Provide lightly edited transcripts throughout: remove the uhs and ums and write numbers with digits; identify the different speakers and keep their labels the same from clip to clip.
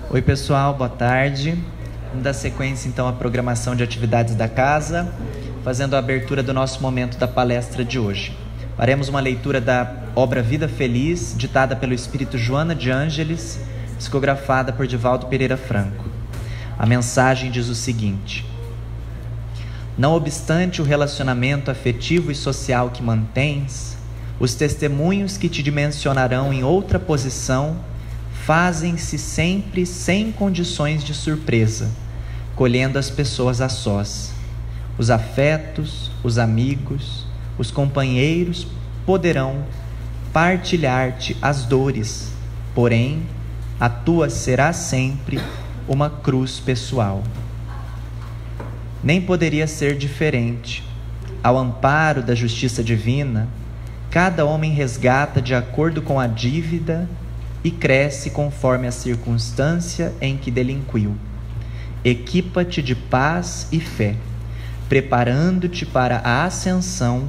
Speaker 1: Oi pessoal, boa tarde. Vamos dar sequência então à programação de atividades da casa, fazendo a abertura do nosso momento da palestra de hoje. Faremos uma leitura da obra Vida Feliz, ditada pelo espírito Joana de Ângeles, psicografada por Divaldo Pereira Franco. A mensagem diz o seguinte: não obstante o relacionamento afetivo e social que mantens, os testemunhos que te dimensionarão em outra posição fazem-se sempre sem condições de surpresa, colhendo as pessoas a sós. Os afetos, os amigos, os companheiros poderão partilhar-te as dores, porém, a tua será sempre uma cruz pessoal. Nem poderia ser diferente. Ao amparo da justiça divina, cada homem resgata de acordo com a dívida e cresce conforme a circunstância em que delinquiu. Equipa-te de paz e fé, preparando-te para a ascensão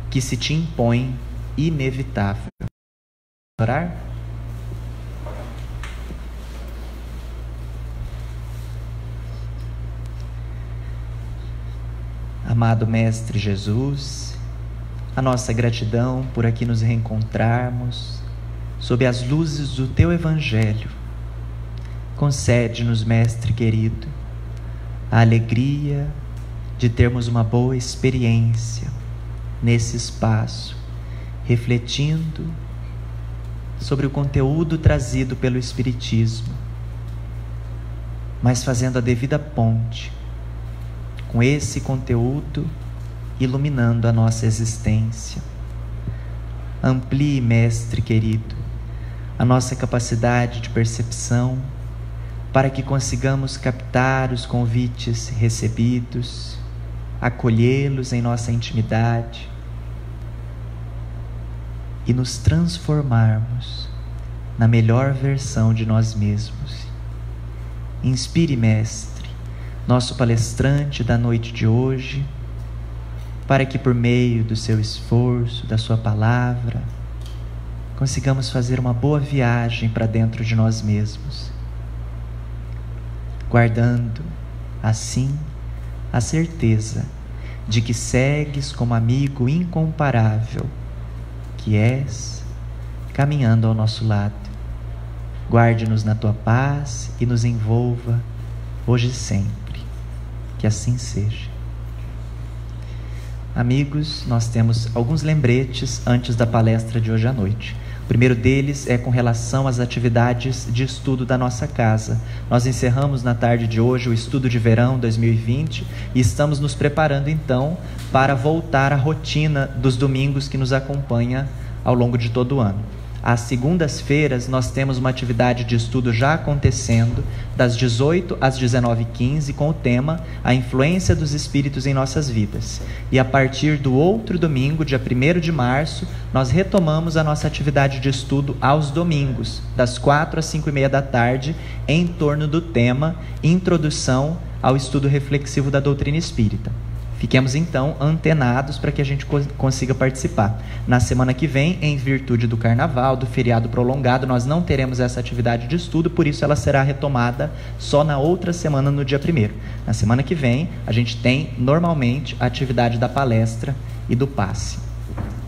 Speaker 1: que se te impõe inevitável. Orar? Amado Mestre Jesus, a nossa gratidão por aqui nos reencontrarmos sob as luzes do Teu Evangelho. Concede-nos, Mestre querido, a alegria de termos uma boa experiência nesse espaço, refletindo sobre o conteúdo trazido pelo Espiritismo, mas fazendo a devida ponte com esse conteúdo, iluminando a nossa existência. Amplie, Mestre querido, a nossa capacidade de percepção, para que consigamos captar os convites recebidos, acolhê-los em nossa intimidade e nos transformarmos na melhor versão de nós mesmos. Inspire, Mestre, nosso palestrante da noite de hoje, para que por meio do seu esforço, da sua palavra, consigamos fazer uma boa viagem para dentro de nós mesmos, guardando, assim, a certeza de que segues como amigo incomparável que és, caminhando ao nosso lado. Guarde-nos na tua paz e nos envolva hoje e sempre. Que assim seja. Amigos, nós temos alguns lembretes antes da palestra de hoje à noite. O primeiro deles é com relação às atividades de estudo da nossa casa. Nós encerramos na tarde de hoje o estudo de verão 2020 e estamos nos preparando então para voltar à rotina dos domingos que nos acompanha ao longo de todo o ano. Às segundas-feiras nós temos uma atividade de estudo já acontecendo das 18 às 19h15 com o tema A Influência dos Espíritos em Nossas Vidas. E a partir do outro domingo, dia 1º de março, nós retomamos a nossa atividade de estudo aos domingos, das 4 às 5h30 da tarde, em torno do tema Introdução ao Estudo Reflexivo da Doutrina Espírita. Fiquemos então antenados para que a gente consiga participar. Na semana que vem, em virtude do carnaval, do feriado prolongado, nós não teremos essa atividade de estudo, por isso ela será retomada só na outra semana, no dia 1º. Na semana que vem, a gente tem normalmente a atividade da palestra e do passe.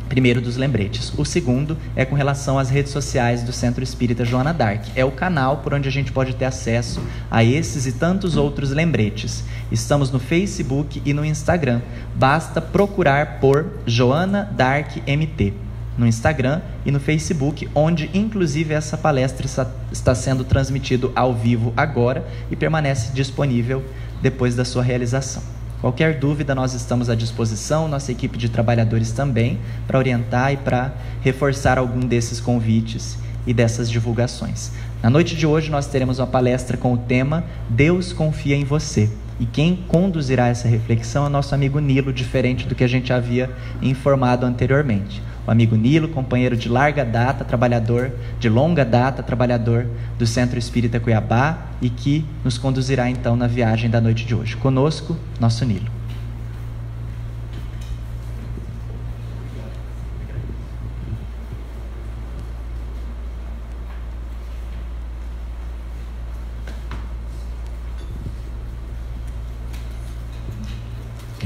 Speaker 1: Primeiro dos lembretes. O segundo é com relação às redes sociais do Centro Espírita Joana d'Arc. É o canal por onde a gente pode ter acesso a esses e tantos outros lembretes. Estamos no Facebook e no Instagram. Basta procurar por Joana d'Arc MT no Instagram e no Facebook, onde inclusive essa palestra está sendo transmitida ao vivo agora e permanece disponível depois da sua realização. Qualquer dúvida, nós estamos à disposição, nossa equipe de trabalhadores também, para orientar e para reforçar algum desses convites e dessas divulgações. Na noite de hoje, nós teremos uma palestra com o tema Deus confia em você. E quem conduzirá essa reflexão é o nosso amigo Nilo, diferente do que a gente havia informado anteriormente. O amigo Nilo, companheiro de longa data, trabalhador do Centro Espírita Cuiabá e que nos conduzirá então na viagem da noite de hoje. Conosco, nosso Nilo.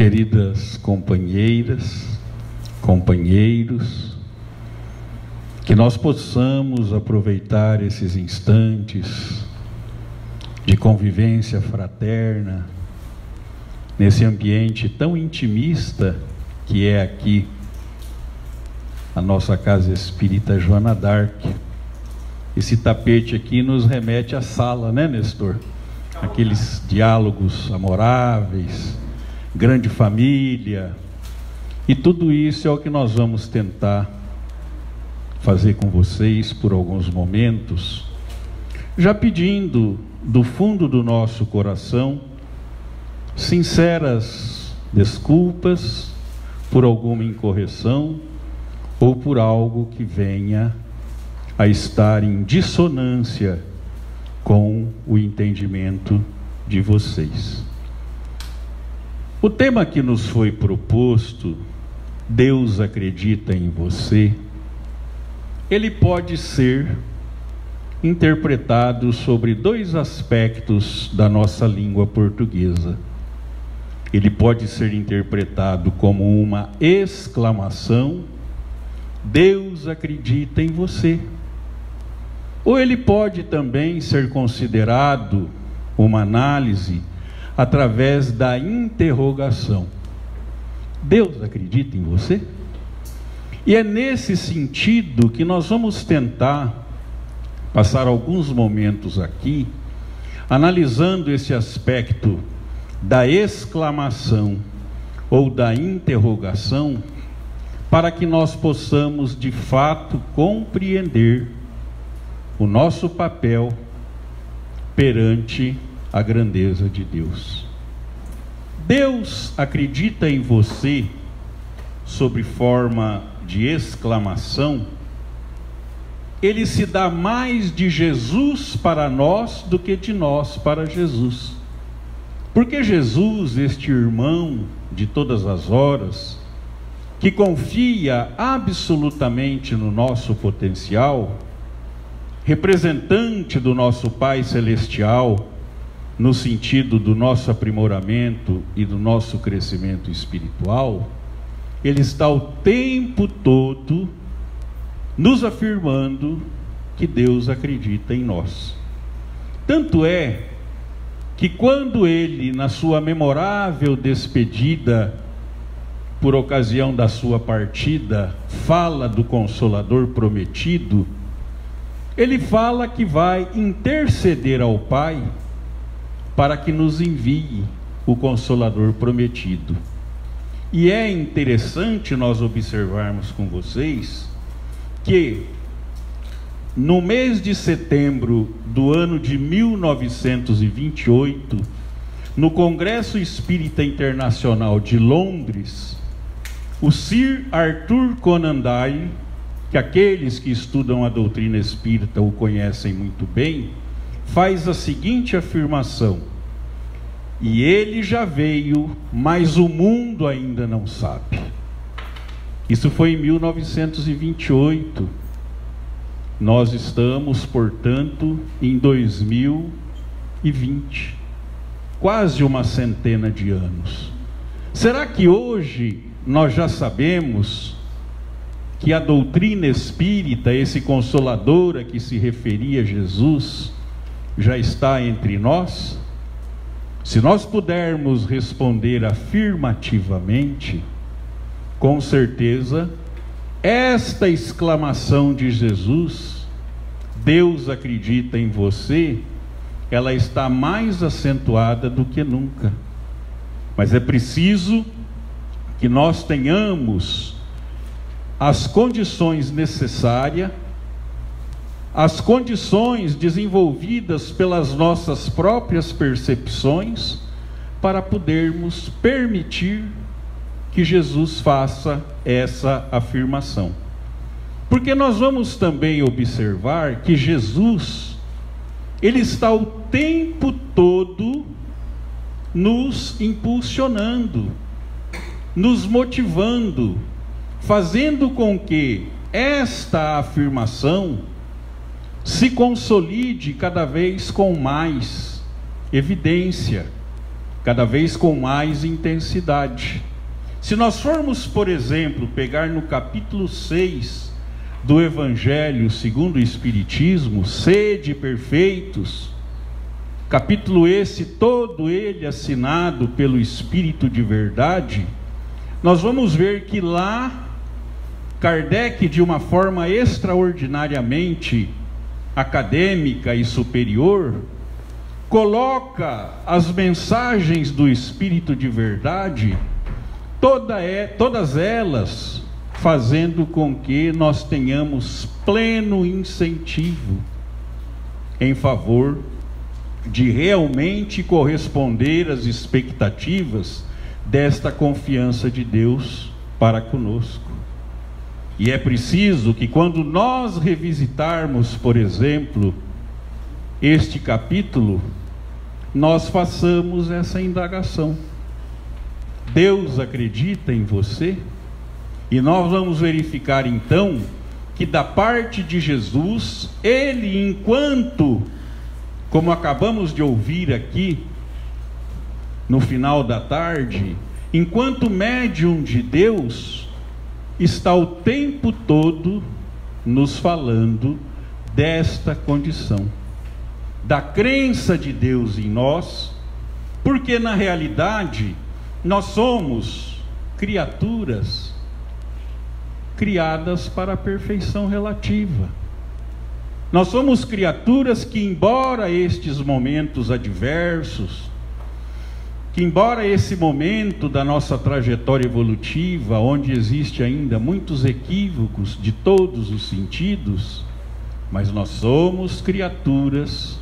Speaker 2: queridas companheiras, companheiros, que nós possamos aproveitar esses instantes de convivência fraterna, nesse ambiente tão intimista que é aqui a nossa Casa Espírita Joana d'Arc. Esse tapete aqui nos remete à sala, né, Nestor? Aqueles diálogos amoráveis, grande família, e tudo isso é o que nós vamos tentar fazer com vocês por alguns momentos, já pedindo do fundo do nosso coração sinceras desculpas por alguma incorreção ou por algo que venha a estar em dissonância com o entendimento de vocês. O tema que nos foi proposto, Deus acredita em você, ele pode ser interpretado sobre dois aspectos da nossa língua portuguesa. Ele pode ser interpretado como uma exclamação: Deus acredita em você. Ou ele pode também ser considerado uma análise através da interrogação: Deus acredita em você? E é nesse sentido que nós vamos tentar passar alguns momentos aqui, analisando esse aspecto da exclamação ou da interrogação, para que nós possamos de fato compreender o nosso papel perante a grandeza de Deus. Deus acredita em você sob forma de exclamação. Ele se dá mais de Jesus para nós do que de nós para Jesus. Porque Jesus, este irmão de todas as horas, que confia absolutamente no nosso potencial, representante do nosso Pai Celestial, no sentido do nosso aprimoramento e do nosso crescimento espiritual, ele está o tempo todo nos afirmando que Deus acredita em nós. Tanto é que quando ele, na sua memorável despedida, por ocasião da sua partida, fala do Consolador prometido, ele fala que vai interceder ao Pai para que nos envie o Consolador prometido. E é interessante nós observarmos com vocês que no mês de setembro do ano de 1928, no Congresso Espírita Internacional de Londres, o Sir Arthur Conan Doyle, que aqueles que estudam a doutrina espírita o conhecem muito bem, faz a seguinte afirmação: e ele já veio, mas o mundo ainda não sabe. Isso foi em 1928. Nós estamos, portanto, em 2020, quase uma centena de anos. Será que hoje nós já sabemos que a doutrina espírita, esse Consolador a que se referia Jesus, já está entre nós? Se nós pudermos responder afirmativamente, com certeza, esta exclamação de Jesus, Deus acredita em você, ela está mais acentuada do que nunca. Mas é preciso que nós tenhamos as condições necessárias, as condições desenvolvidas pelas nossas próprias percepções, para podermos permitir que Jesus faça essa afirmação. Porque nós vamos também observar que Jesus, ele está o tempo todo nos impulsionando, nos motivando, fazendo com que esta afirmação se consolide cada vez com mais evidência, cada vez com mais intensidade. Se nós formos, por exemplo, pegar no capítulo 6 do Evangelho segundo o Espiritismo, sede perfeitos, capítulo esse, todo ele assinado pelo Espírito de verdade, nós vamos ver que lá, Kardec, de uma forma extraordinariamente acadêmica e superior, coloca as mensagens do Espírito de verdade, todas elas fazendo com que nós tenhamos pleno incentivo em favor de realmente corresponder às expectativas desta confiança de Deus para conosco. E é preciso que, quando nós revisitarmos, por exemplo, este capítulo, nós façamos essa indagação: Deus acredita em você? E nós vamos verificar então que, da parte de Jesus, ele, enquanto, como acabamos de ouvir aqui no final da tarde, enquanto médium de Deus, está o tempo todo nos falando desta condição, da crença de Deus em nós, porque na realidade nós somos criaturas criadas para a perfeição relativa. Nós somos criaturas que, embora estes momentos adversos, que embora esse momento da nossa trajetória evolutiva, onde existe ainda muitos equívocos de todos os sentidos, mas nós somos criaturas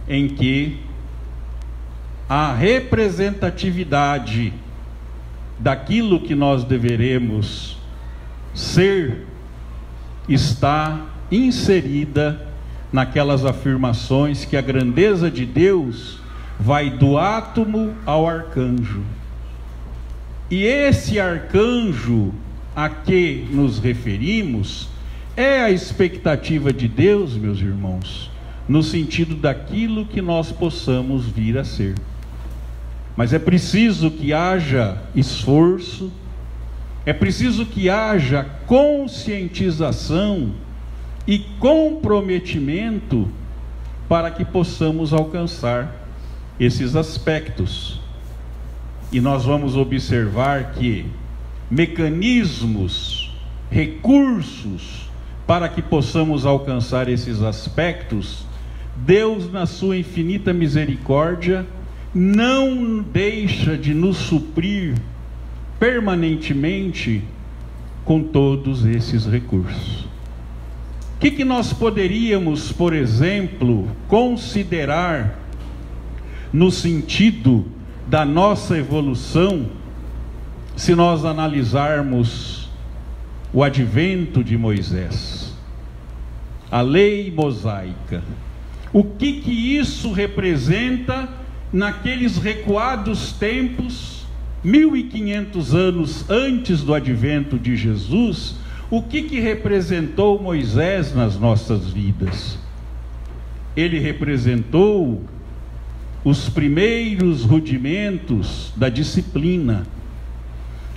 Speaker 2: em que a representatividade daquilo que nós deveremos ser está inserida naquelas afirmações que a grandeza de Deus vai do átomo ao arcanjo. E esse arcanjo a que nos referimos é a expectativa de Deus, meus irmãos, no sentido daquilo que nós possamos vir a ser. Mas é preciso que haja esforço, é preciso que haja conscientização e comprometimento para que possamos alcançar esses aspectos. E nós vamos observar que mecanismos, recursos para que possamos alcançar esses aspectos, Deus, na sua infinita misericórdia, não deixa de nos suprir permanentemente com todos esses recursos. O que nós poderíamos, por exemplo, considerar no sentido da nossa evolução, se nós analisarmos o advento de Moisés, a lei mosaica? O que isso representa naqueles recuados tempos, 1500 anos antes do advento de Jesus? O que representou Moisés nas nossas vidas? Ele representou os primeiros rudimentos da disciplina.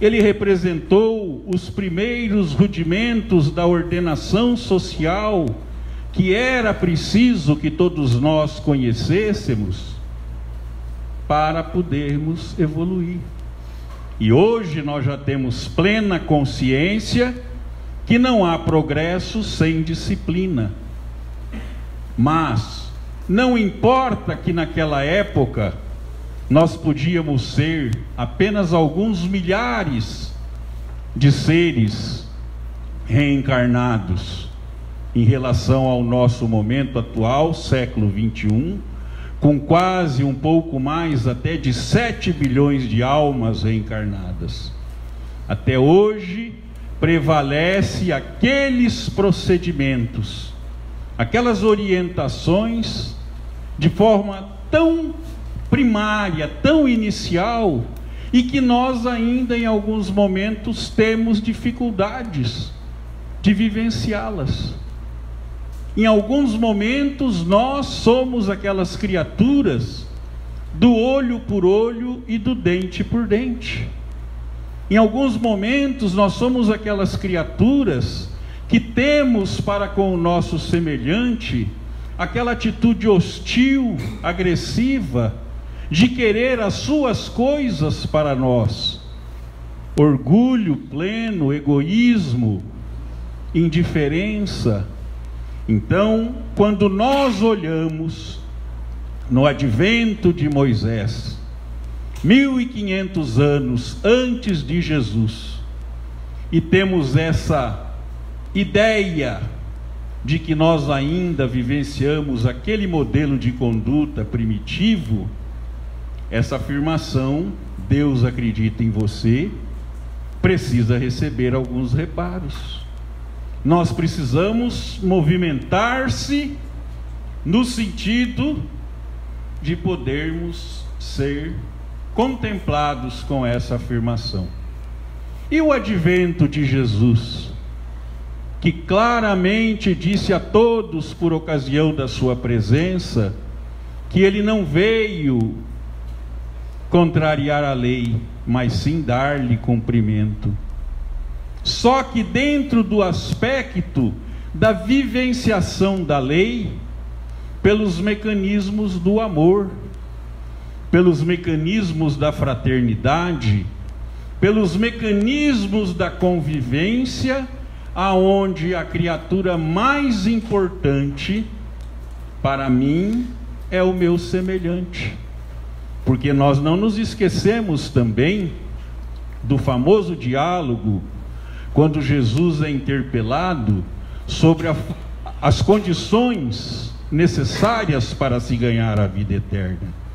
Speaker 2: Ele representou os primeiros rudimentos da ordenação social, que era preciso que todos nós conhecêssemos para podermos evoluir. E hoje nós já temos plena consciência que não há progresso sem disciplina. Mas não importa que naquela época nós podíamos ser apenas alguns milhares de seres reencarnados em relação ao nosso momento atual, século 21, com quase um pouco mais até de 7 bilhões de almas reencarnadas. Até hoje prevalece aqueles procedimentos, aquelas orientações de forma tão primária, tão inicial, e que nós ainda em alguns momentos temos dificuldades de vivenciá-las. Em alguns momentos nós somos aquelas criaturas do olho por olho e do dente por dente. Em alguns momentos nós somos aquelas criaturas que temos para com o nosso semelhante aquela atitude hostil, agressiva, de querer as suas coisas para nós. Orgulho pleno, egoísmo, indiferença. Então, quando nós olhamos no advento de Moisés, 1500 anos antes de Jesus, e temos essa ideia de que nós ainda vivenciamos aquele modelo de conduta primitivo, essa afirmação, Deus acredita em você, precisa receber alguns reparos. Nós precisamos movimentar-se no sentido de podermos ser contemplados com essa afirmação. E o advento de Jesus, que claramente disse a todos por ocasião da sua presença, que ele não veio contrariar a lei, mas sim dar-lhe cumprimento. Só que dentro do aspecto da vivenciação da lei, pelos mecanismos do amor, pelos mecanismos da fraternidade, pelos mecanismos da convivência, aonde a criatura mais importante para mim é o meu semelhante. Porque nós não nos esquecemos também do famoso diálogo, quando Jesus é interpelado sobre as condições necessárias para se ganhar a vida eterna.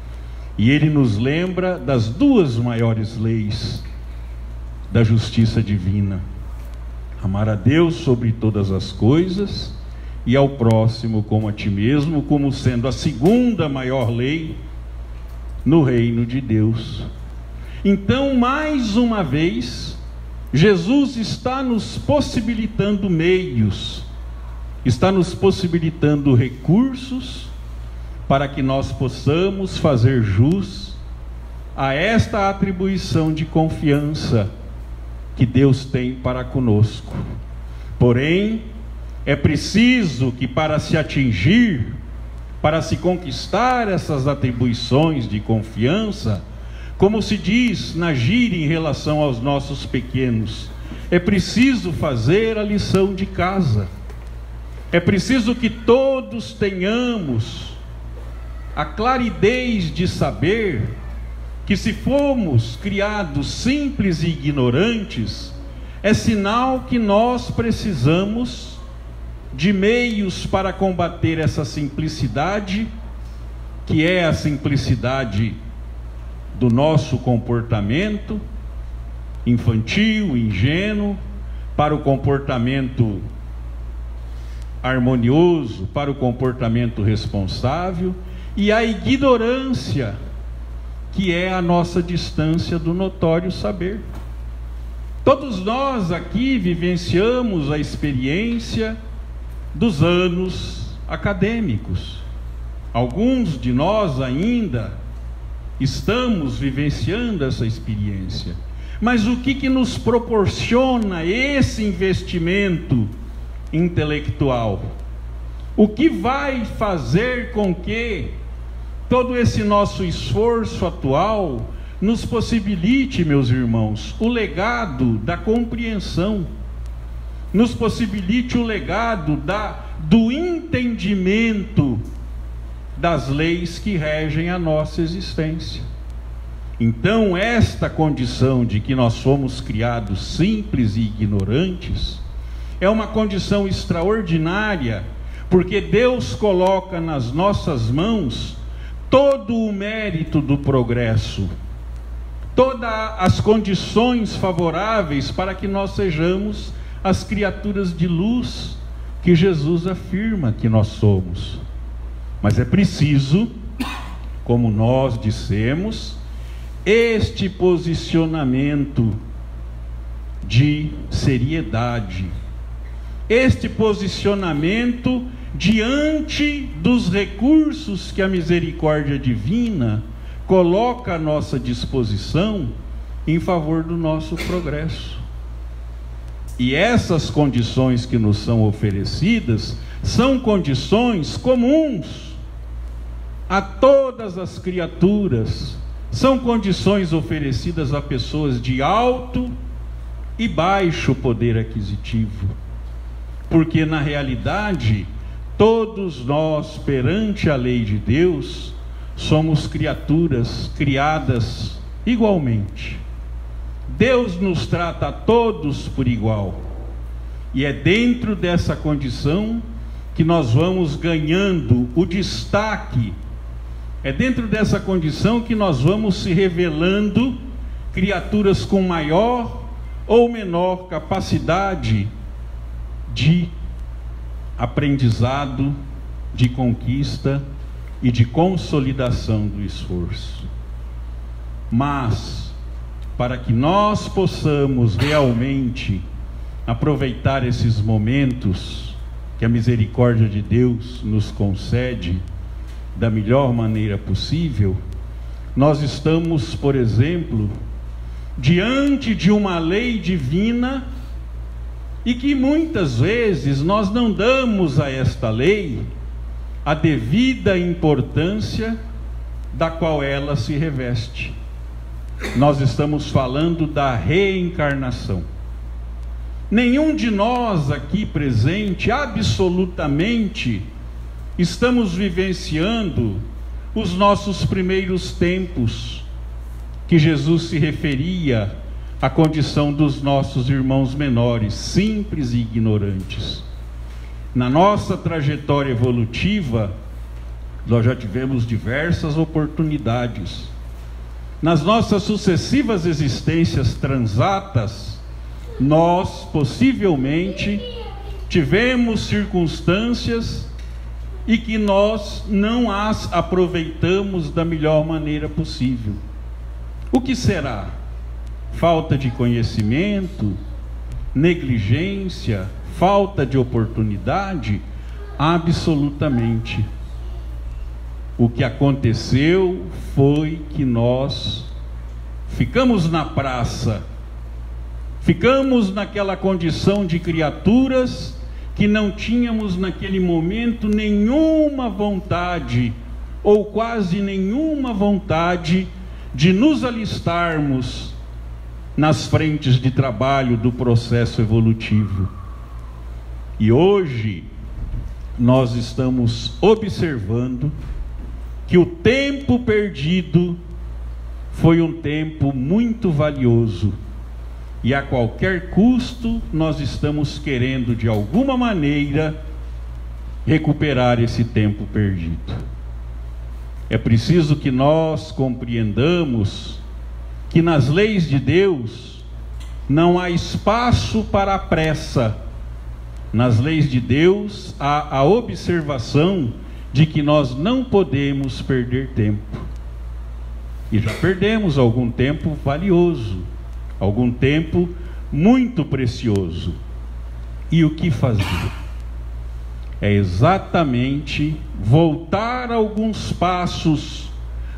Speaker 2: E ele nos lembra das duas maiores leis da justiça divina: amar a Deus sobre todas as coisas e ao próximo como a ti mesmo, como sendo a segunda maior lei no reino de Deus. Então, mais uma vez, Jesus está nos possibilitando meios, está nos possibilitando recursos para que nós possamos fazer jus a esta atribuição de confiança que Deus tem para conosco. Porém, é preciso que para se atingir, para se conquistar essas atribuições de confiança, como se diz na gíria em relação aos nossos pequenos, é preciso fazer a lição de casa. É preciso que todos tenhamos a claridez de saber que se fomos criados simples e ignorantes, é sinal que nós precisamos de meios para combater essa simplicidade, que é a simplicidade do nosso comportamento infantil, ingênuo, para o comportamento harmonioso, para o comportamento responsável, e a ignorância, que é a nossa distância do notório saber. Todos nós aqui vivenciamos a experiência dos anos acadêmicos. Alguns de nós ainda estamos vivenciando essa experiência. Mas o que nos proporciona esse investimento intelectual? O que vai fazer com que todo esse nosso esforço atual nos possibilite, meus irmãos, o legado da compreensão, nos possibilite o legado do entendimento das leis que regem a nossa existência. Então, esta condição de que nós fomos criados simples e ignorantes é uma condição extraordinária, porque Deus coloca nas nossas mãos todo o mérito do progresso, todas as condições favoráveis para que nós sejamos as criaturas de luz que Jesus afirma que nós somos. Mas é preciso, como nós dissemos, este posicionamento de seriedade, este posicionamento diante dos recursos que a misericórdia divina coloca à nossa disposição em favor do nosso progresso. E essas condições que nos são oferecidas são condições comuns a todas as criaturas, são condições oferecidas a pessoas de alto e baixo poder aquisitivo, porque na realidade todos nós, perante a lei de Deus, somos criaturas criadas igualmente. Deus nos trata a todos por igual, e é dentro dessa condição que nós vamos ganhando o destaque, é dentro dessa condição que nós vamos se revelando criaturas com maior ou menor capacidade de aprendizado, de conquista e de consolidação do esforço. Mas, para que nós possamos realmente aproveitar esses momentos que a misericórdia de Deus nos concede da melhor maneira possível, nós estamos, por exemplo, diante de uma lei divina e que muitas vezes nós não damos a esta lei a devida importância da qual ela se reveste. Nós estamos falando da reencarnação. Nenhum de nós aqui presente, absolutamente, estamos vivenciando os nossos primeiros tempos, que Jesus se referia à condição dos nossos irmãos menores, simples e ignorantes. Na nossa trajetória evolutiva, nós já tivemos diversas oportunidades. Nas nossas sucessivas existências transatas, nós possivelmente tivemos circunstâncias e que nós não as aproveitamos da melhor maneira possível. O que será? Falta de conhecimento? Negligência? Falta de oportunidade? Absolutamente. O que aconteceu foi que nós ficamos na praça, ficamos naquela condição de criaturas que não tínhamos naquele momento nenhuma vontade, ou quase nenhuma vontade, de nos alistarmos nas frentes de trabalho do processo evolutivo. E hoje nós estamos observando que o tempo perdido foi um tempo muito valioso, e a qualquer custo nós estamos querendo de alguma maneira recuperar esse tempo perdido. É preciso que nós compreendamos que nas leis de Deus não há espaço para a pressa. Nas leis de Deus há a observação de que nós não podemos perder tempo. E já perdemos algum tempo valioso, algum tempo muito precioso. E o que fazer? É exatamente voltar alguns passos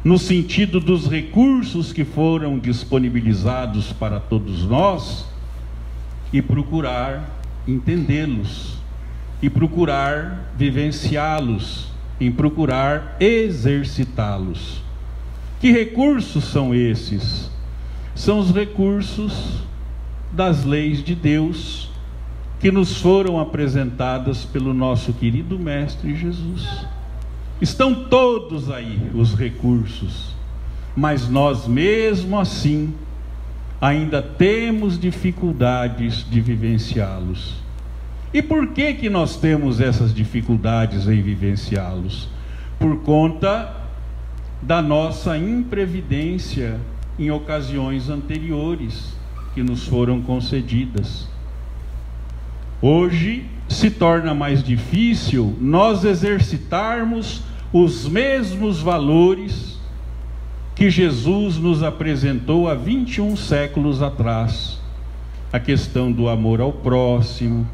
Speaker 2: no sentido dos recursos que foram disponibilizados para todos nós e procurar entendê-los, e procurar vivenciá-los, e procurar exercitá-los. Que recursos são esses? São os recursos das leis de Deus que nos foram apresentadas pelo nosso querido Mestre Jesus. Estão todos aí os recursos, mas nós mesmo assim ainda temos dificuldades de vivenciá-los. E por que nós temos essas dificuldades em vivenciá-los? Por conta da nossa imprevidência em ocasiões anteriores que nos foram concedidas. Hoje se torna mais difícil nós exercitarmos os mesmos valores que Jesus nos apresentou há 21 séculos atrás. A questão do amor ao próximo,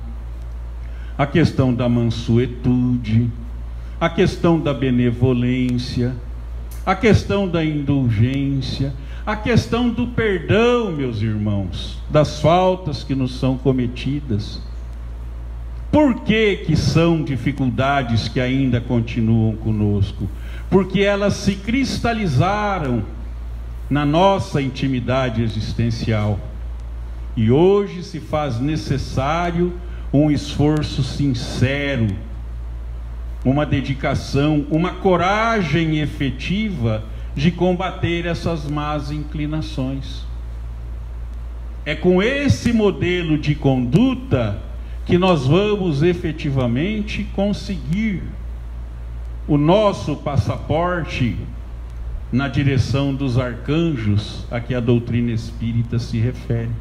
Speaker 2: a questão da mansuetude, a questão da benevolência, a questão da indulgência, a questão do perdão, meus irmãos, das faltas que nos são cometidas. Por que são dificuldades que ainda continuam conosco? Porque elas se cristalizaram na nossa intimidade existencial. E hoje se faz necessário um esforço sincero, uma dedicação, uma coragem efetiva de combater essas más inclinações. É com esse modelo de conduta que nós vamos efetivamente conseguir o nosso passaporte na direção dos arcanjos a que a doutrina espírita se refere.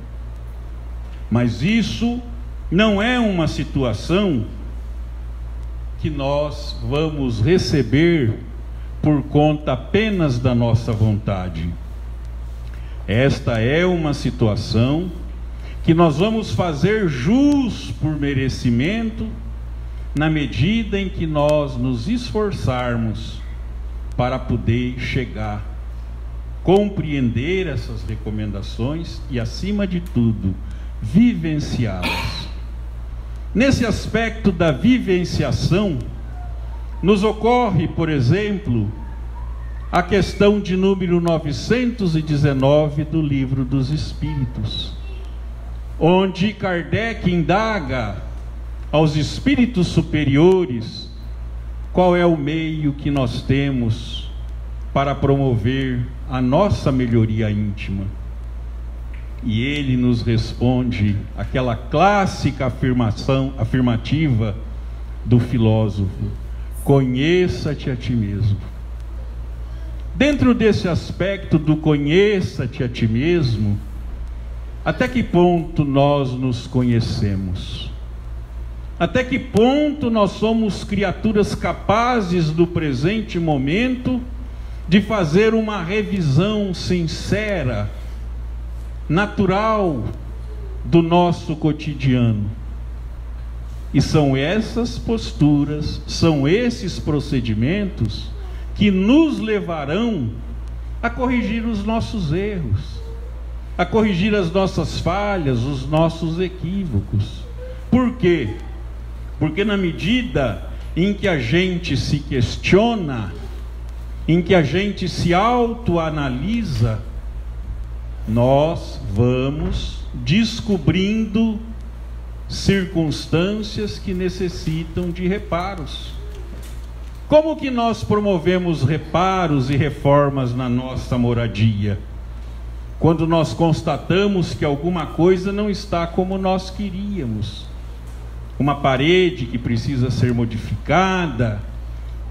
Speaker 2: Mas isso não é uma situação que nós vamos receber por conta apenas da nossa vontade. Esta é uma situação que nós vamos fazer jus por merecimento, na medida em que nós nos esforçarmos para poder chegar, compreender essas recomendações e, acima de tudo, vivenciá-las. Nesse aspecto da vivenciação, nos ocorre, por exemplo, a questão de número 919 do Livro dos Espíritos, onde Kardec indaga aos espíritos superiores qual é o meio que nós temos para promover a nossa melhoria íntima. E ele nos responde aquela clássica afirmativa do filósofo: conheça-te a ti mesmo. Dentro desse aspecto do conheça-te a ti mesmo, até que ponto nós nos conhecemos? Até que ponto nós somos criaturas capazes do presente momento de fazer uma revisão sincera, natural do nosso cotidiano? E são essas posturas, são esses procedimentos que nos levarão a corrigir os nossos erros, a corrigir as nossas falhas, os nossos equívocos. Por quê? Porque na medida em que a gente se questiona, em que a gente se autoanalisa, nós vamos descobrindo circunstâncias que necessitam de reparos. Como que nós promovemos reparos e reformas na nossa moradia? Quando nós constatamos que alguma coisa não está como nós queríamos. Uma parede que precisa ser modificada,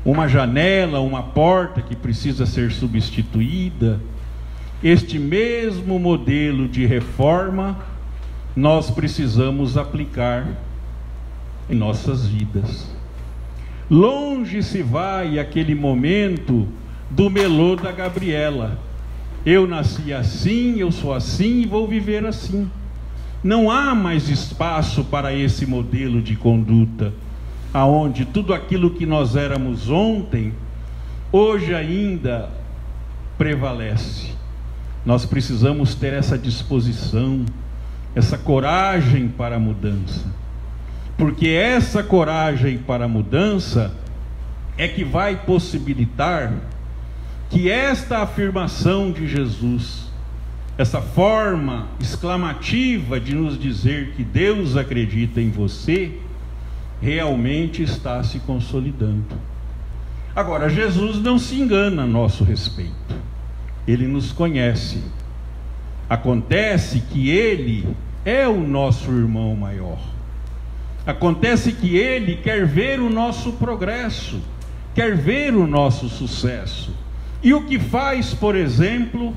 Speaker 2: uma janela, uma porta que precisa ser substituída. Este mesmo modelo de reforma nós precisamos aplicar em nossas vidas. Longe se vai aquele momento do melô da Gabriela: eu nasci assim, eu sou assim e vou viver assim. Não há mais espaço para esse modelo de conduta, aonde tudo aquilo que nós éramos ontem, hoje ainda prevalece. Nós precisamos ter essa disposição, essa coragem para a mudança, porque essa coragem para a mudança é que vai possibilitar que esta afirmação de Jesus, essa forma exclamativa de nos dizer que Deus acredita em você, realmente está se consolidando. Agora, Jesus não se engana a nosso respeito. Ele nos conhece. Acontece que Ele é o nosso irmão maior. Acontece que Ele quer ver o nosso progresso, quer ver o nosso sucesso. E o que faz, por exemplo,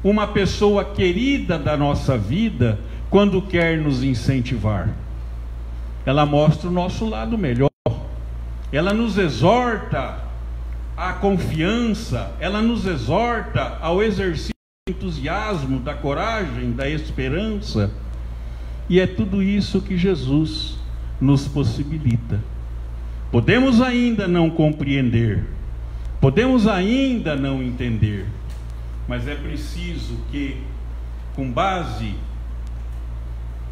Speaker 2: uma pessoa querida da nossa vida quando quer nos incentivar? Ela mostra o nosso lado melhor. Ela nos exorta à confiança, ela nos exorta ao exercício do entusiasmo, da coragem, da esperança. E é tudo isso que Jesus nos possibilita. Podemos ainda não compreender, Podemos ainda não entender, mas é preciso que, com base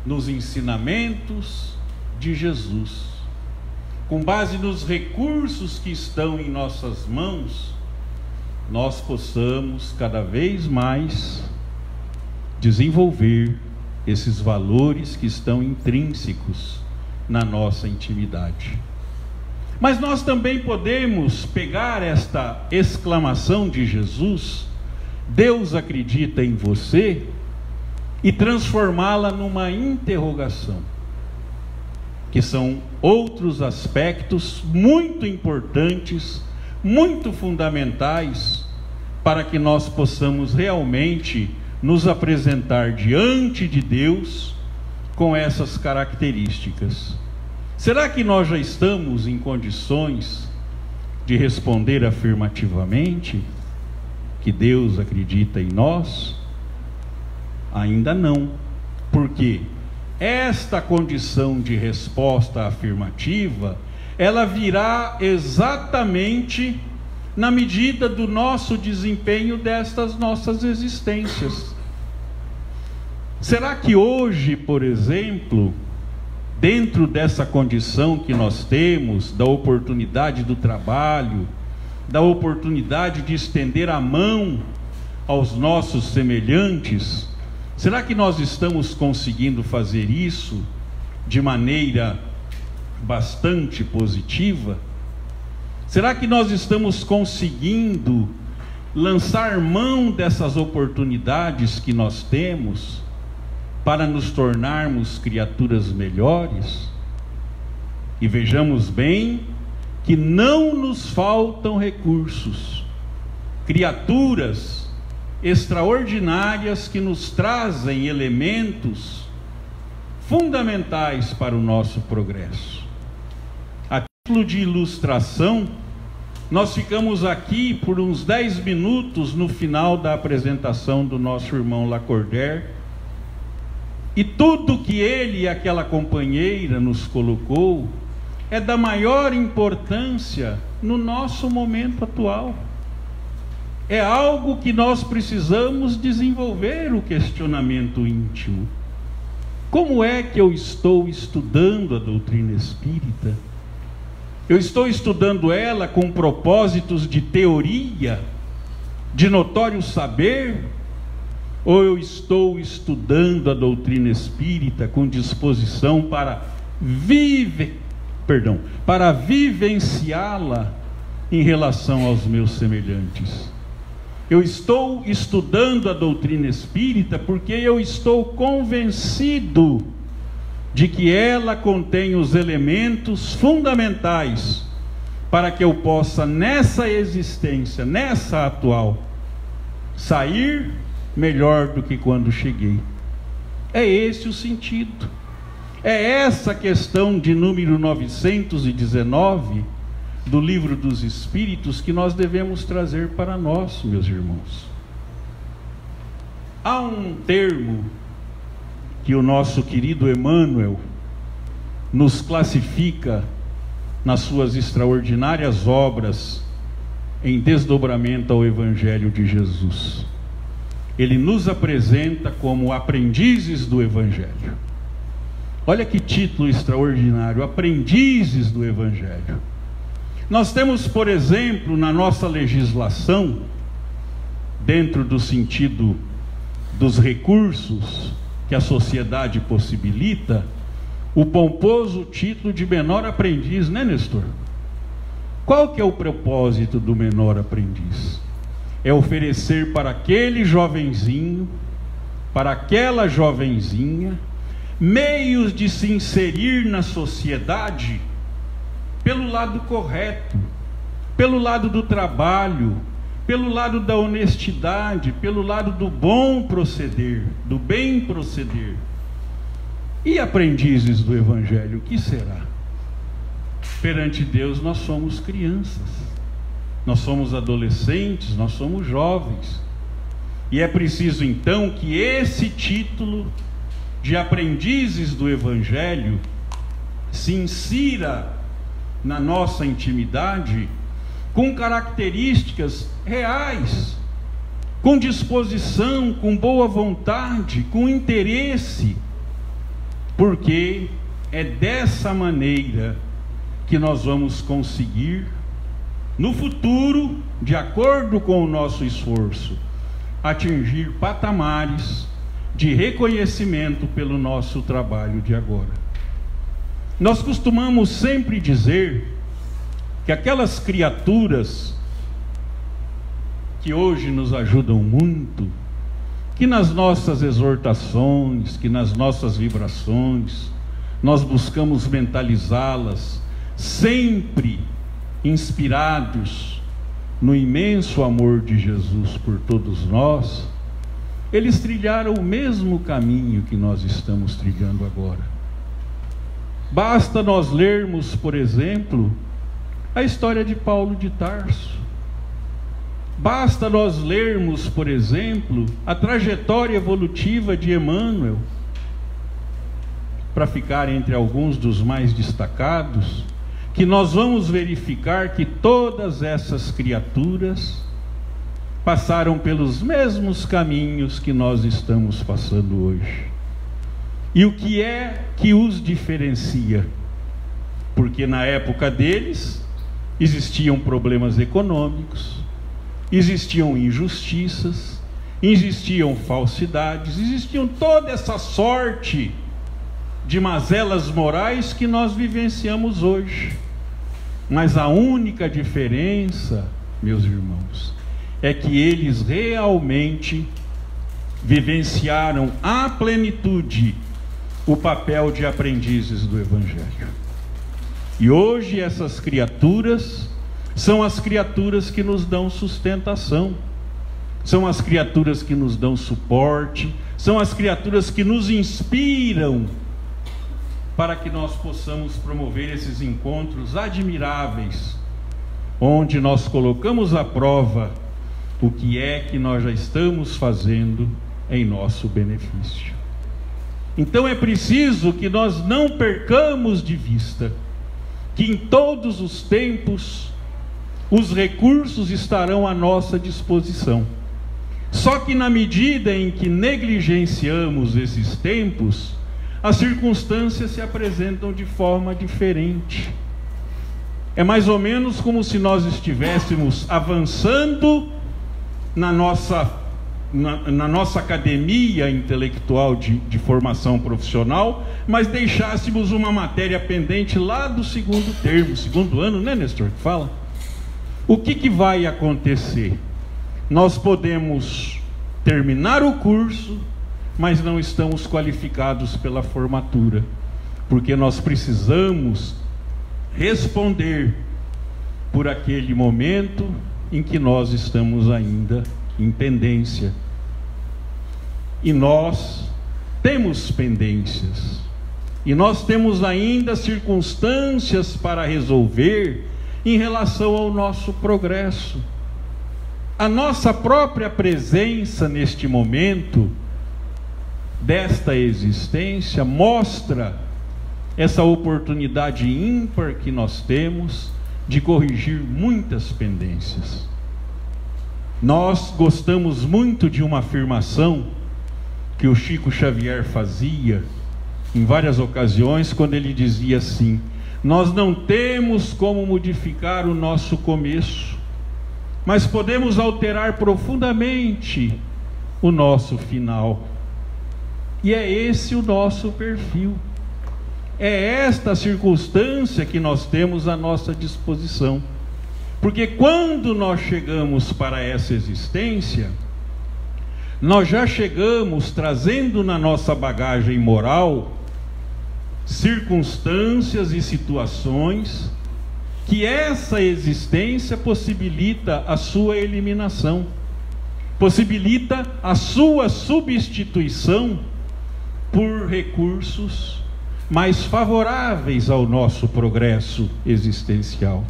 Speaker 2: nos ensinamentos de Jesus, com base nos recursos que estão em nossas mãos, nós possamos cada vez mais desenvolver esses valores que estão intrínsecos na nossa intimidade. Mas nós também podemos pegar esta exclamação de Jesus, Deus acredita em você, e transformá-la numa interrogação, que são outros aspectos muito importantes, muito fundamentais, para que nós possamos realmente nos apresentar diante de Deus com essas características. Será que nós já estamos em condições de responder afirmativamente que Deus acredita em nós? Ainda não, porque esta condição de resposta afirmativa, ela virá exatamente na medida do nosso desempenho destas nossas existências. Será que hoje, por exemplo, dentro dessa condição que nós temos, da oportunidade do trabalho, da oportunidade de estender a mão aos nossos semelhantes, será que nós estamos conseguindo fazer isso de maneira bastante positiva? Será que nós estamos conseguindo lançar mão dessas oportunidades que nós temos para nos tornarmos criaturas melhores? E vejamos bem que não nos faltam recursos, criaturas extraordinárias que nos trazem elementos fundamentais para o nosso progresso. A título de ilustração, nós ficamos aqui por uns 10 minutos no final da apresentação do nosso irmão Lacordaire, e tudo que ele e aquela companheira nos colocou é da maior importância no nosso momento atual. É algo que nós precisamos desenvolver, o questionamento íntimo. Como é que eu estou estudando a doutrina espírita? Eu estou estudando ela com propósitos de teoria, de notório saber? Ou eu estou estudando a doutrina espírita com disposição para vivenciá-la em relação aos meus semelhantes? Eu estou estudando a doutrina espírita porque eu estou convencido de que ela contém os elementos fundamentais para que eu possa, nessa existência, nessa atual, sair melhor do que quando cheguei. É esse o sentido. É essa questão de número 919 do Livro dos Espíritos que nós devemos trazer para nós, meus irmãos. Há um termo que o nosso querido Emmanuel nos classifica nas suas extraordinárias obras em desdobramento ao Evangelho de Jesus. Ele nos apresenta como aprendizes do Evangelho. Olha que título extraordinário, aprendizes do Evangelho. Nós temos, por exemplo, na nossa legislação, dentro do sentido dos recursos que a sociedade possibilita, o pomposo título de menor aprendiz, né, Nestor? Qual que é o propósito do menor aprendiz? É oferecer para aquele jovenzinho, para aquela jovenzinha, meios de se inserir na sociedade pelo lado correto, pelo lado do trabalho, pelo lado da honestidade, pelo lado do bom proceder, do bem proceder. E aprendizes do Evangelho, o que será? Perante Deus nós somos crianças, nós somos adolescentes, nós somos jovens. E é preciso então que esse título de aprendizes do Evangelho se insira na nossa intimidade com características reais, com disposição, com boa vontade, com interesse, porque é dessa maneira que nós vamos conseguir, no futuro, de acordo com o nosso esforço, atingir patamares de reconhecimento pelo nosso trabalho de agora. Nós costumamos sempre dizer que aquelas criaturas que hoje nos ajudam muito, que nas nossas exortações, que nas nossas vibrações, nós buscamos mentalizá-las, sempre inspirados no imenso amor de Jesus por todos nós, eles trilharam o mesmo caminho que nós estamos trilhando agora. Basta nós lermos, por exemplo, a história de Paulo de Tarso. Basta nós lermos, por exemplo, a trajetória evolutiva de Emmanuel, para ficar entre alguns dos mais destacados, que nós vamos verificar que todas essas criaturas passaram pelos mesmos caminhos que nós estamos passando hoje. E o que é que os diferencia? Porque na época deles existiam problemas econômicos, existiam injustiças, existiam falsidades, existiam toda essa sorte de mazelas morais que nós vivenciamos hoje. Mas a única diferença, meus irmãos, é que eles realmente vivenciaram à plenitude o papel de aprendizes do Evangelho. E hoje essas criaturas são as criaturas que nos dão sustentação, são as criaturas que nos dão suporte, são as criaturas que nos inspiram para que nós possamos promover esses encontros admiráveis, onde nós colocamos à prova o que é que nós já estamos fazendo em nosso benefício. Então é preciso que nós não percamos de vista que em todos os tempos os recursos estarão à nossa disposição. Só que na medida em que negligenciamos esses tempos, as circunstâncias se apresentam de forma diferente. É mais ou menos como se nós estivéssemos avançando na nossa academia intelectual de formação profissional, mas deixássemos uma matéria pendente lá do segundo ano, né, Nestor? Que fala? O que vai acontecer? Nós podemos terminar o curso, mas não estamos qualificados pela formatura, porque nós precisamos responder por aquele momento em que nós estamos ainda em pendência. E nós temos pendências, e nós temos ainda circunstâncias para resolver em relação ao nosso progresso. A nossa própria presença neste momento desta existência mostra essa oportunidade ímpar que nós temos de corrigir muitas pendências. Nós gostamos muito de uma afirmação que o Chico Xavier fazia em várias ocasiões, quando ele dizia assim: nós não temos como modificar o nosso começo, mas podemos alterar profundamente o nosso final. E é esse o nosso perfil. É esta circunstância que nós temos à nossa disposição. Porque quando nós chegamos para essa existência, nós já chegamos trazendo na nossa bagagem moral circunstâncias e situações que essa existência possibilita a sua eliminação, possibilita a sua substituição por recursos mais favoráveis ao nosso progresso existencial.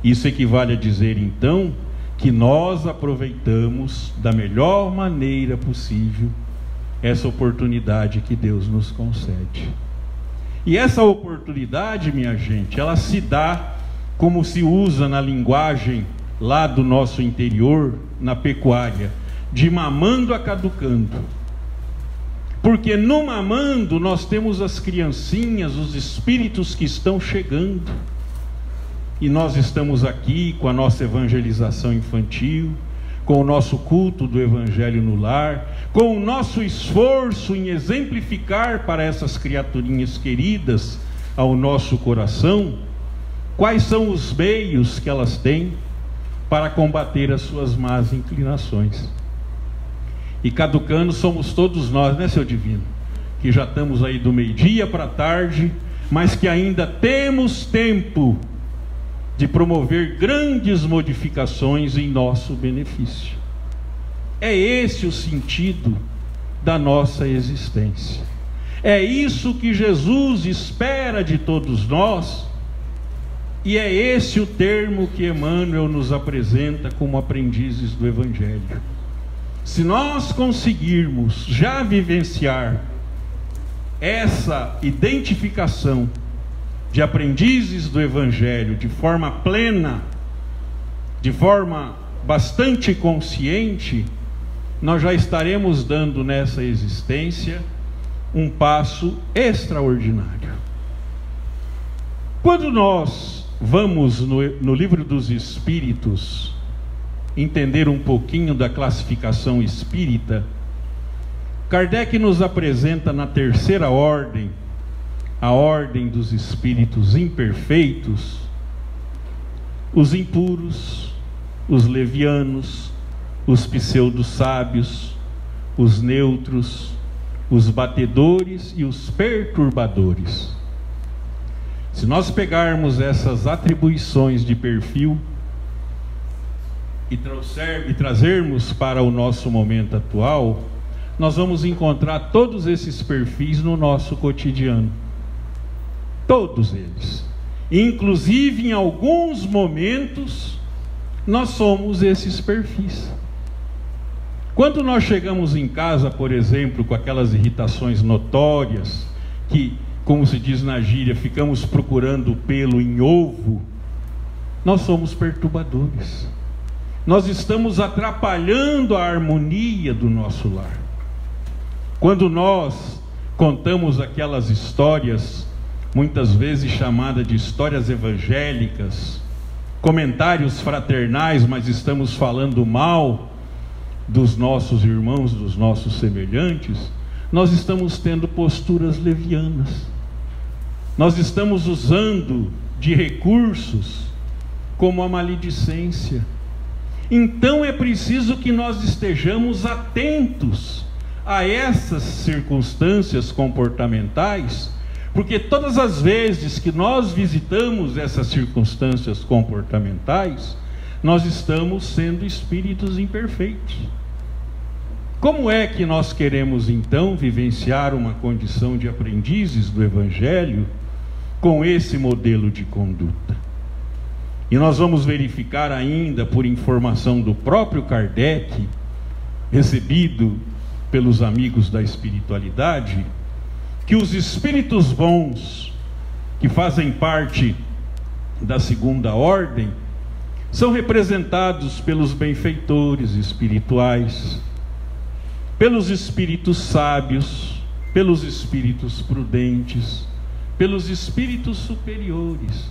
Speaker 2: Isso equivale a dizer, então, que nós aproveitamos da melhor maneira possível essa oportunidade que Deus nos concede. E essa oportunidade, minha gente, ela se dá como se usa na linguagem lá do nosso interior, na pecuária, de mamando a caducando. Porque no mamando nós temos as criancinhas, os espíritos que estão chegando. E nós estamos aqui com a nossa evangelização infantil, com o nosso culto do Evangelho no lar, com o nosso esforço em exemplificar para essas criaturinhas queridas ao nosso coração, quais são os meios que elas têm para combater as suas más inclinações. E caducando somos todos nós, né, seu divino? Que já estamos aí do meio-dia para a tarde, mas que ainda temos tempo de promover grandes modificações em nosso benefício. É esse o sentido da nossa existência. É isso que Jesus espera de todos nós, e é esse o termo que Emmanuel nos apresenta como aprendizes do Evangelho. Se nós conseguirmos já vivenciar essa identificação de aprendizes do Evangelho de forma plena, de forma bastante consciente, nós já estaremos dando nessa existência um passo extraordinário. Quando nós vamos no Livro dos Espíritos entender um pouquinho da classificação espírita, Kardec nos apresenta na terceira ordem, a ordem dos espíritos imperfeitos, os impuros, os levianos, os pseudo-sábios, os neutros, os batedores e os perturbadores. Se nós pegarmos essas atribuições de perfil e trazermos para o nosso momento atual, nós vamos encontrar todos esses perfis no nosso cotidiano. Todos eles. Inclusive, em alguns momentos, nós somos esses perfis. Quando nós chegamos em casa, por exemplo, com aquelas irritações notórias, que, como se diz na gíria, ficamos procurando pelo em ovo, nós somos perturbadores. Nós estamos atrapalhando a harmonia do nosso lar. Quando nós contamos aquelas histórias, muitas vezes chamadas de histórias evangélicas, comentários fraternais, mas estamos falando mal dos nossos irmãos, dos nossos semelhantes, nós estamos tendo posturas levianas. Nós estamos usando de recursos como a maledicência. Então é preciso que nós estejamos atentos a essas circunstâncias comportamentais, porque todas as vezes que nós visitamos essas circunstâncias comportamentais, nós estamos sendo espíritos imperfeitos. Como é que nós queremos então vivenciar uma condição de aprendizes do Evangelho com esse modelo de conduta? E nós vamos verificar ainda, por informação do próprio Kardec, recebido pelos amigos da espiritualidade, que os espíritos bons, que fazem parte da segunda ordem, são representados pelos benfeitores espirituais, pelos espíritos sábios, pelos espíritos prudentes, pelos espíritos superiores.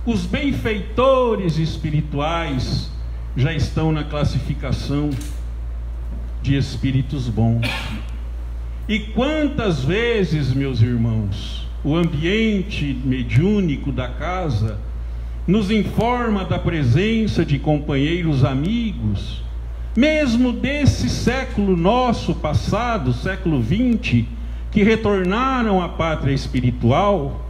Speaker 2: Os benfeitores espirituais já estão na classificação de espíritos bons. E quantas vezes, meus irmãos, o ambiente mediúnico da casa nos informa da presença de companheiros amigos, mesmo desse século nosso passado, século XX, que retornaram à pátria espiritual,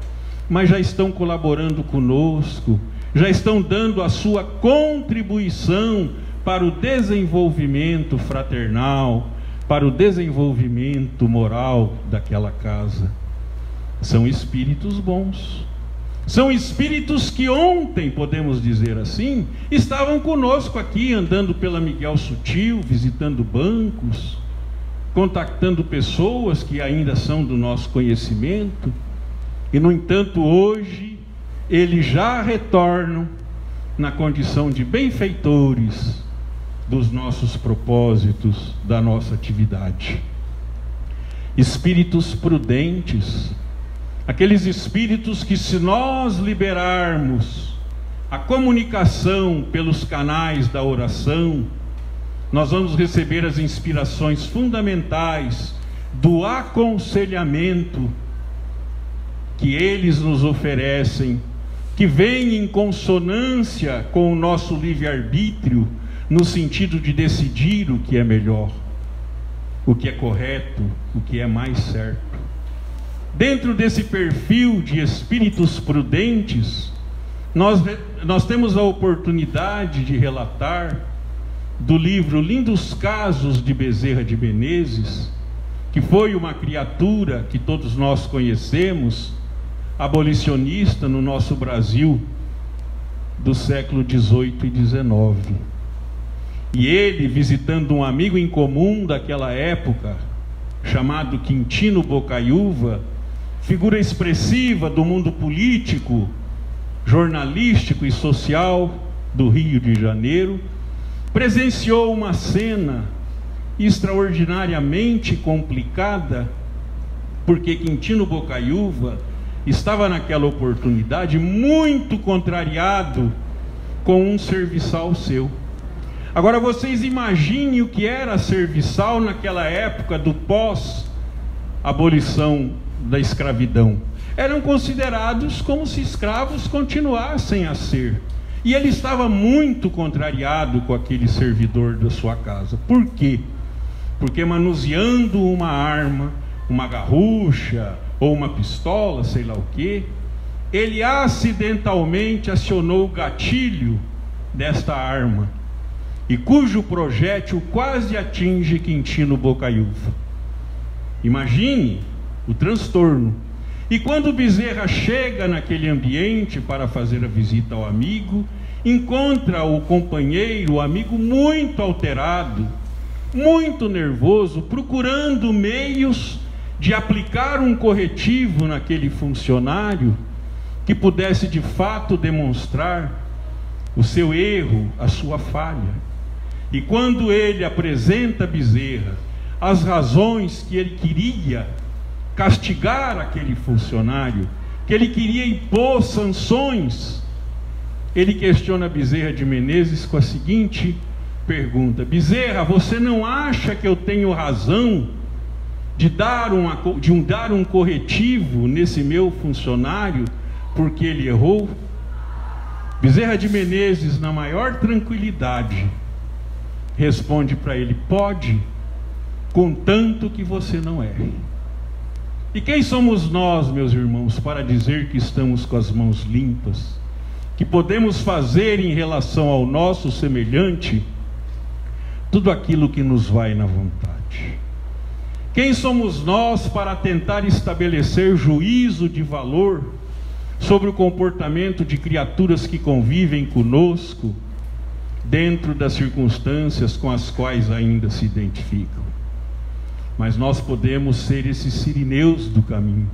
Speaker 2: mas já estão colaborando conosco, já estão dando a sua contribuição para o desenvolvimento fraternal, para o desenvolvimento moral daquela casa. São espíritos bons. São espíritos que ontem, podemos dizer assim, estavam conosco aqui, andando pela Miguel Sutil, visitando bancos, contactando pessoas que ainda são do nosso conhecimento. E, no entanto, hoje eles já retornam na condição de benfeitores dos nossos propósitos, da nossa atividade. Espíritos prudentes, aqueles espíritos que, se nós liberarmos a comunicação pelos canais da oração, nós vamos receber as inspirações fundamentais do aconselhamento que eles nos oferecem, que vem em consonância com o nosso livre-arbítrio, no sentido de decidir o que é melhor, o que é correto, o que é mais certo. Dentro desse perfil de espíritos prudentes, nós temos a oportunidade de relatar do livro Lindos Casos de Bezerra de Menezes, que foi uma criatura que todos nós conhecemos, abolicionista no nosso Brasil do século XVIII e XIX. E ele, visitando um amigo em comum daquela época, chamado Quintino Bocaiúva, figura expressiva do mundo político, jornalístico e social do Rio de Janeiro, presenciou uma cena extraordinariamente complicada, porque Quintino Bocaiúva estava naquela oportunidade muito contrariado com um serviçal seu. Agora vocês imaginem o que era serviçal naquela época do pós-abolição da escravidão. Eram considerados como se escravos continuassem a ser. E ele estava muito contrariado com aquele servidor da sua casa. Por quê? Porque manuseando uma arma, uma garrucha ou uma pistola, sei lá o quê, ele acidentalmente acionou o gatilho desta arma, e cujo projétil quase atinge Quintino Bocaiúva. Imagine o transtorno. E quando Bezerra chega naquele ambiente para fazer a visita ao amigo, encontra o companheiro, o amigo, muito alterado, muito nervoso, procurando meios de aplicar um corretivo naquele funcionário que pudesse de fato demonstrar o seu erro, a sua falha. E quando ele apresenta a Bezerra as razões que ele queria castigar aquele funcionário, que ele queria impor sanções, ele questiona Bezerra de Menezes com a seguinte pergunta: Bezerra, você não acha que eu tenho razão de dar um corretivo nesse meu funcionário porque ele errou? Bezerra de Menezes, na maior tranquilidade, responde para ele: pode, contanto que você não erre. E quem somos nós, meus irmãos, para dizer que estamos com as mãos limpas, que podemos fazer em relação ao nosso semelhante tudo aquilo que nos vai na vontade? Quem somos nós para tentar estabelecer juízo de valor sobre o comportamento de criaturas que convivem conosco dentro das circunstâncias com as quais ainda se identificam? Mas nós podemos ser esses sirineus do caminho,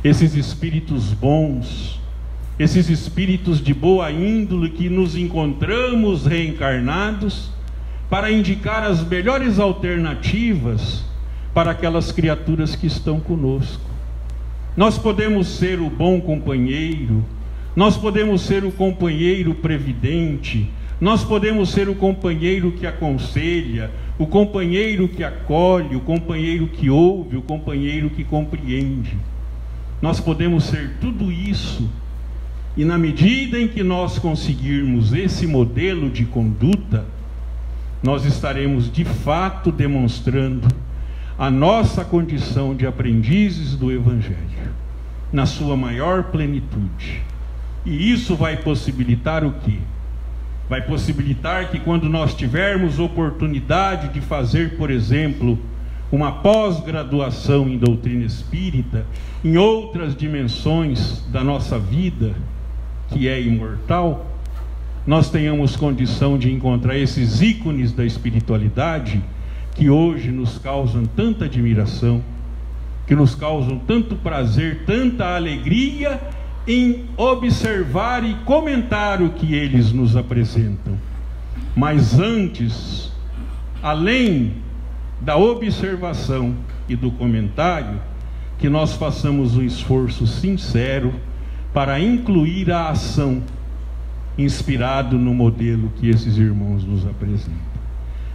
Speaker 2: esses espíritos bons, esses espíritos de boa índole que nos encontramos reencarnados para indicar as melhores alternativas para aquelas criaturas que estão conosco. Nós podemos ser o bom companheiro, nós podemos ser o companheiro previdente, nós podemos ser o companheiro que aconselha, o companheiro que acolhe, o companheiro que ouve, o companheiro que compreende. Nós podemos ser tudo isso, e na medida em que nós conseguirmos esse modelo de conduta, nós estaremos de fato demonstrando a nossa condição de aprendizes do Evangelho, na sua maior plenitude. E isso vai possibilitar o quê? Vai possibilitar que quando nós tivermos oportunidade de fazer, por exemplo, uma pós-graduação em doutrina espírita, em outras dimensões da nossa vida, que é imortal, nós tenhamos condição de encontrar esses ícones da espiritualidade que hoje nos causam tanta admiração, que nos causam tanto prazer, tanta alegria em observar e comentar o que eles nos apresentam. Mas antes, além da observação e do comentário, que nós façamos um esforço sincero para incluir a ação, inspirado no modelo que esses irmãos nos apresentam.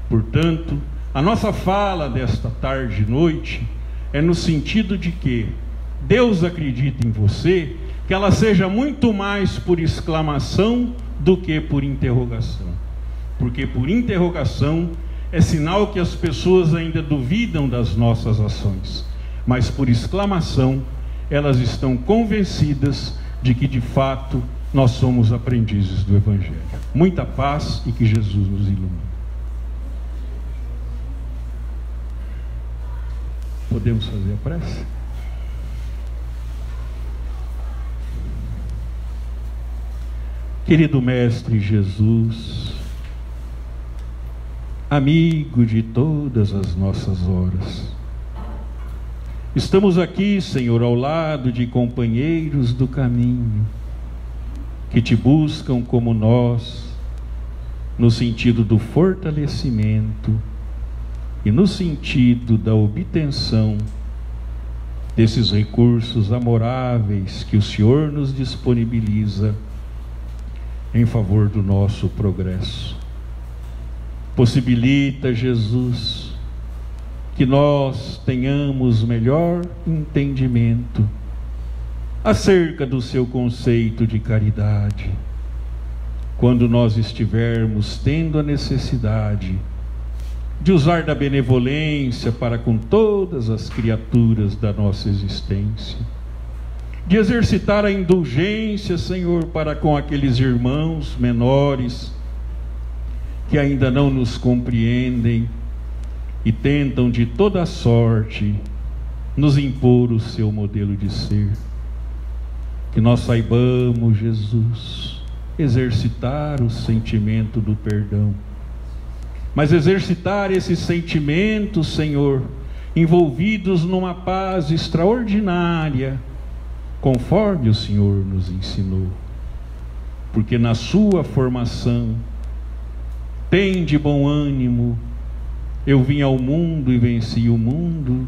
Speaker 2: Portanto, a nossa fala desta tarde e noite é no sentido de que Deus acredita em você, que ela seja muito mais por exclamação do que por interrogação. Porque por interrogação é sinal que as pessoas ainda duvidam das nossas ações, mas por exclamação elas estão convencidas de que de fato nós somos aprendizes do Evangelho. Muita paz e que Jesus nos ilumine. Podemos fazer a prece? Querido Mestre Jesus, amigo de todas as nossas horas, estamos aqui, Senhor, ao lado de companheiros do caminho, que te buscam como nós, no sentido do fortalecimento e no sentido da obtenção desses recursos amoráveis que o Senhor nos disponibiliza em favor do nosso progresso. Possibilita, Jesus, que nós tenhamos melhor entendimento acerca do seu conceito de caridade, quando nós estivermos tendo a necessidade de usar da benevolência para com todas as criaturas da nossa existência, de exercitar a indulgência, Senhor, para com aqueles irmãos menores que ainda não nos compreendem e tentam de toda sorte nos impor o seu modelo de ser. Que nós saibamos, Jesus, exercitar o sentimento do perdão, mas exercitar esses sentimentos, Senhor, envolvidos numa paz extraordinária, conforme o Senhor nos ensinou, porque na sua formação, tem de bom ânimo, eu vim ao mundo e venci o mundo,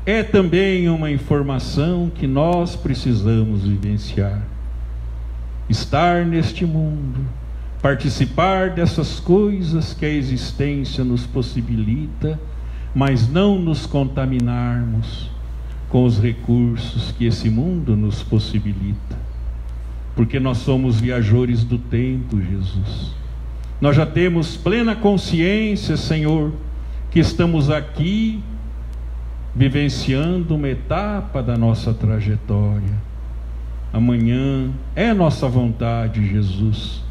Speaker 2: é também uma informação que nós precisamos vivenciar. Estar neste mundo, participar dessas coisas que a existência nos possibilita, mas não nos contaminarmos com os recursos que esse mundo nos possibilita, porque nós somos viajores do tempo, Jesus. Nós já temos plena consciência, Senhor, que estamos aqui vivenciando uma etapa da nossa trajetória. Amanhã é nossa vontade, Jesus,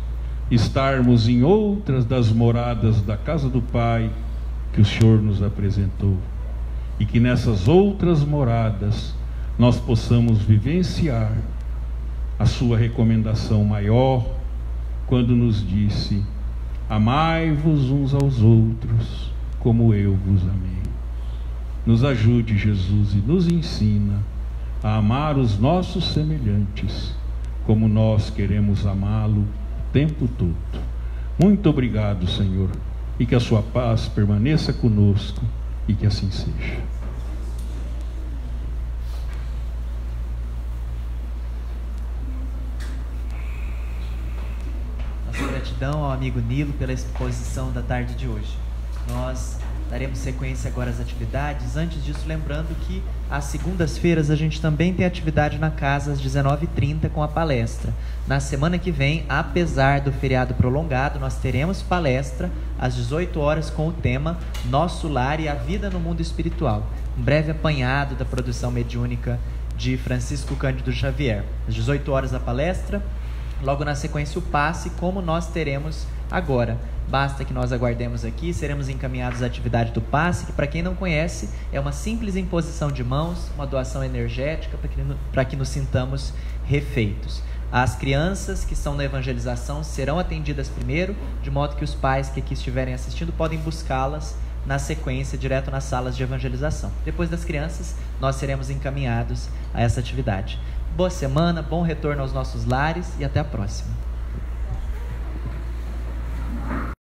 Speaker 2: estarmos em outras das moradas da casa do Pai que o Senhor nos apresentou, e que nessas outras moradas nós possamos vivenciar a sua recomendação maior, quando nos disse: amai-vos uns aos outros como eu vos amei. Nos ajude, Jesus, e nos ensina a amar os nossos semelhantes como nós queremos amá-lo o tempo todo. Muito obrigado, Senhor, e que a sua paz permaneça conosco, e que assim seja.
Speaker 1: Nossa gratidão ao amigo Nilo pela exposição da tarde de hoje. Nós daremos sequência agora às atividades. Antes disso, lembrando que às segundas-feiras a gente também tem atividade na casa às 19h30 com a palestra. Na semana que vem, apesar do feriado prolongado, nós teremos palestra às 18 horas com o tema Nosso Lar e a Vida no Mundo Espiritual. Um breve apanhado da produção mediúnica de Francisco Cândido Xavier. Às 18 horas a palestra, logo na sequência o passe, como nós teremos agora. Basta que nós aguardemos aqui, seremos encaminhados à atividade do passe, que, para quem não conhece, é uma simples imposição de mãos, uma doação energética para que nos sintamos refeitos. As crianças que estão na evangelização serão atendidas primeiro, de modo que os pais que aqui estiverem assistindo podem buscá-las na sequência, direto nas salas de evangelização. Depois das crianças, nós seremos encaminhados a essa atividade. Boa semana, bom retorno aos nossos lares e até a próxima.